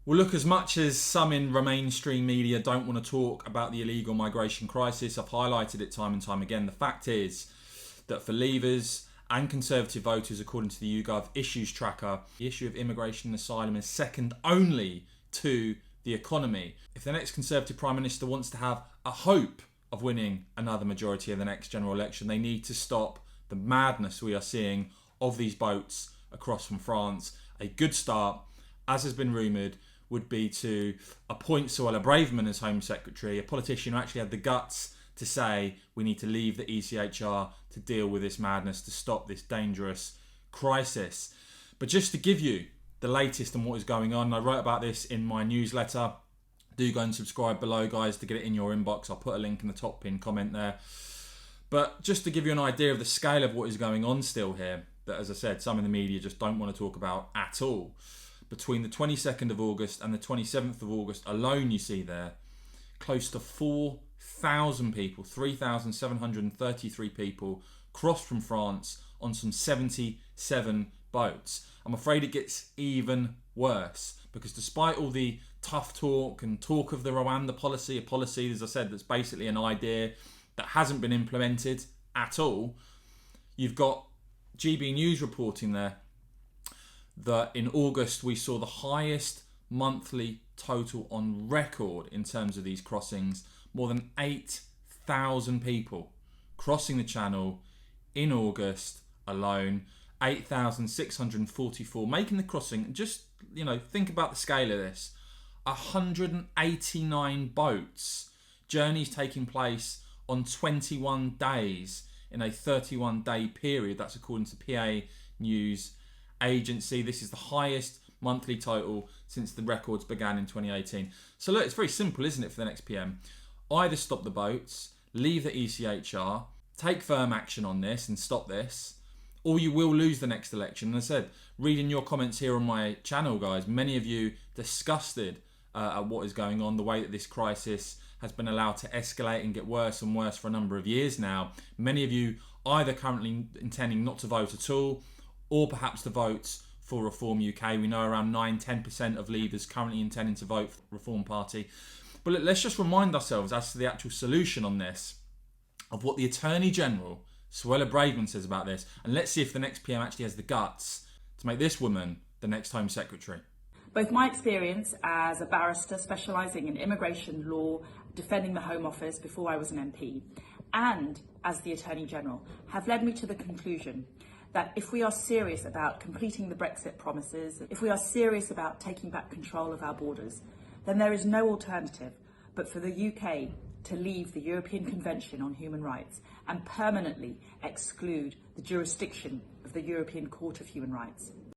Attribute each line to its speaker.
Speaker 1: Well, look, as much as some in mainstream media don't want to talk about the illegal migration crisis, I've highlighted it time and time again. The fact is that for Leavers and Conservative voters, according to the YouGov issues tracker, the issue of immigration and asylum is second only to the economy. If the next Conservative Prime Minister wants to have a hope of winning another majority in the next general election, they need to stop the madness we are seeing of these boats across from France. A good start, as has been rumoured, would be to appoint Suella Braverman as Home Secretary, a politician who actually had the guts to say we need to leave the ECHR to deal with this madness, to stop this dangerous crisis. But just to give you the latest on what is going on, I wrote about this in my newsletter. Do go and subscribe below, guys, to get it in your inbox. I'll put a link in the top pinned comment there. But just to give you an idea of the scale of what is going on still here, that, as I said, some in the media just don't want to talk about at all. Between the 22nd of August and the 27th of August alone, you see there, close to 4,000 people, 3,733 people crossed from France on some 77 boats. I'm afraid it gets even worse, because despite all the tough talk and talk of the Rwanda policy, a policy, as I said, that's basically an idea that hasn't been implemented at all, you've got GB News reporting there that in August we saw the highest monthly total on record in terms of these crossings. More than 8,000 people crossing the channel in August alone. 8,644 making the crossing. Just, think about the scale of this. 189 boats. Journeys taking place on 21 days in a 31-day period. That's according to PA News Agency. This is the highest monthly total since the records began in 2018. So look, it's very simple, isn't it, for the next PM? Either stop the boats, leave the ECHR, take firm action on this and stop this, or you will lose the next election. And as I said, reading your comments here on my channel, guys, many of you disgusted at what is going on, the way that this crisis has been allowed to escalate and get worse and worse for a number of years now. Many of you either currently intending not to vote at all, or perhaps to vote for Reform UK. We know around 9-10% of Leavers currently intending to vote for the Reform Party. But look, let's just remind ourselves as to the actual solution on this, of what the Attorney General, Suella Braverman, says about this. And let's see if the next PM actually has the guts to make this woman the next Home Secretary.
Speaker 2: Both my experience as a barrister specialising in immigration law, defending the Home Office before I was an MP, and as the Attorney General have led me to the conclusion that if we are serious about completing the Brexit promises, if we are serious about taking back control of our borders, then there is no alternative but for the UK to leave the European Convention on Human Rights and permanently exclude the jurisdiction of the European Court of Human Rights.